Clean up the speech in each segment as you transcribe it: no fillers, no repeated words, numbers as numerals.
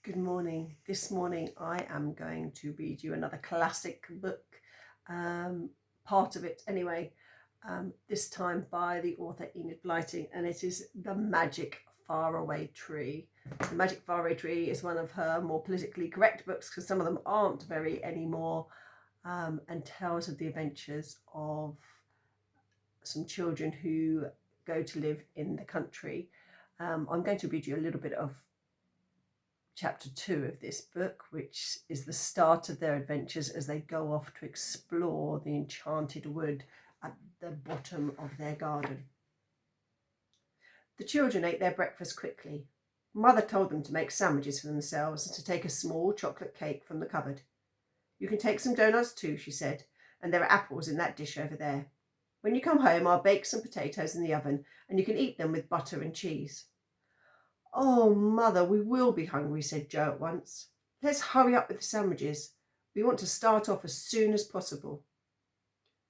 Good morning. This morning I am going to read you another classic book, part of it anyway, this time by the author Enid Blyton, and it is The Magic Faraway Tree. The Magic Faraway Tree is one of her more politically correct books, because some of them aren't very anymore, and tells of the adventures of some children who go to live in the country. I'm going to read you a little bit of chapter 2 of this book, which is the start of their adventures as they go off to explore the enchanted wood at the bottom of their garden. The children ate their breakfast quickly. Mother told them to make sandwiches for themselves and to take a small chocolate cake from the cupboard. "You can take some donuts too," she said, "and there are apples in that dish over there. When you come home, I'll bake some potatoes in the oven and you can eat them with butter and cheese." "Oh, Mother, we will be hungry," said Joe at once. "Let's hurry up with the sandwiches. We want to start off as soon as possible."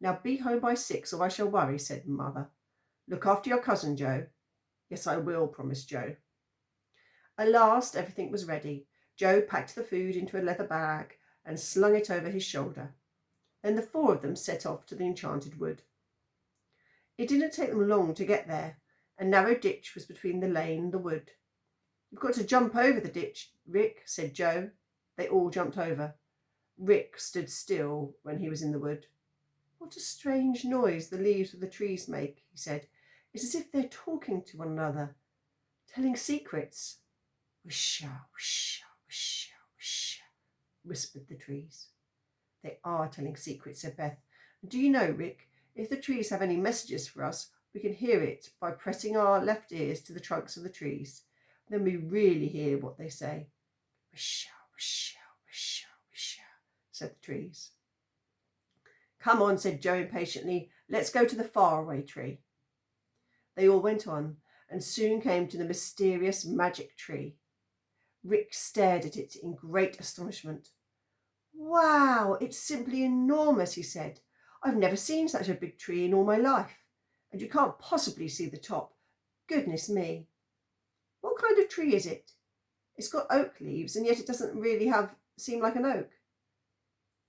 "Now be home by 6 or I shall worry," said Mother. "Look after your cousin, Joe." "Yes, I will," promised Joe. At last everything was ready. Joe packed the food into a leather bag and slung it over his shoulder. Then the four of them set off to the enchanted wood. It didn't take them long to get there. A narrow ditch was between the lane and the wood. "You've got to jump over the ditch, Rick," said Joe. They all jumped over. Rick stood still when he was in the wood. "What a strange noise the leaves of the trees make," he said. "It's as if they're talking to one another, telling secrets." "Whisher, whisher, whisher, whisher," whispered the trees. "They are telling secrets," said Beth. "And do you know, Rick, if the trees have any messages for us, we can hear it by pressing our left ears to the trunks of the trees. Then we really hear what they say." "Whisher, whisher, whisher, whisher," said the trees. "Come on," said Joe impatiently. "Let's go to the faraway tree." They all went on and soon came to the mysterious magic tree. Rick stared at it in great astonishment. "Wow, it's simply enormous," he said. "I've never seen such a big tree in all my life. And you can't possibly see the top. Goodness me. What kind of tree is it? It's got oak leaves, and yet it doesn't really seem like an oak."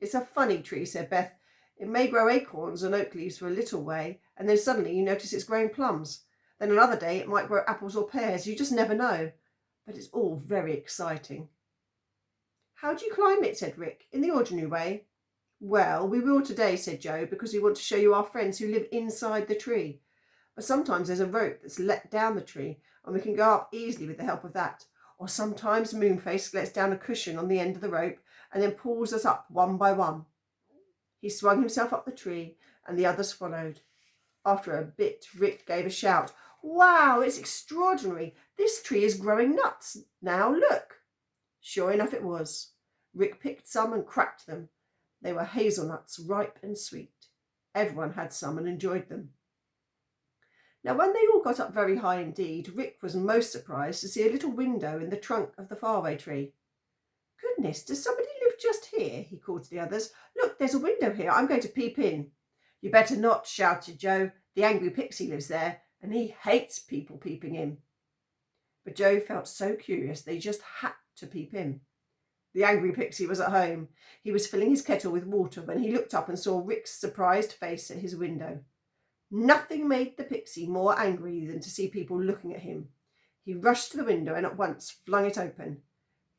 "It's a funny tree," said Beth. "It may grow acorns and oak leaves for a little way, and then suddenly you notice it's growing plums. Then another day it might grow apples or pears. You just never know. But it's all very exciting." "How do you climb it?" said Rick. "In the ordinary way?" "Well, we will today," said Joe, "because we want to show you our friends who live inside the tree. But sometimes there's a rope that's let down the tree, and we can go up easily with the help of that. Or sometimes Moonface lets down a cushion on the end of the rope and then pulls us up one by one." He swung himself up the tree and the others followed. After a bit, Rick gave a shout. "Wow, it's extraordinary. This tree is growing nuts. Now look." Sure enough it was. Rick picked some and cracked them. They were hazelnuts, ripe and sweet. Everyone had some and enjoyed them. Now, when they all got up very high indeed, Rick was most surprised to see a little window in the trunk of the faraway tree. "Goodness, does somebody live just here?" he called to the others. "Look, there's a window here. I'm going to peep in." "You better not," shouted Joe. "The angry pixie lives there, and he hates people peeping in." But Joe felt so curious they just had to peep in. The angry pixie was at home. He was filling his kettle with water when he looked up and saw Rick's surprised face at his window. Nothing made the pixie more angry than to see people looking at him. He rushed to the window and at once flung it open.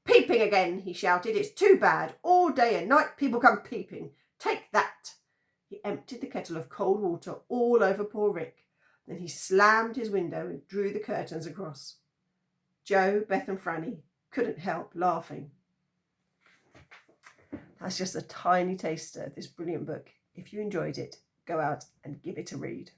"Peeping again," he shouted. "It's too bad. All day and night people come peeping. Take that." He emptied the kettle of cold water all over poor Rick. Then he slammed his window and drew the curtains across. Joe, Beth and Franny couldn't help laughing. That's just a tiny taster of this brilliant book. If you enjoyed it, go out and give it a read.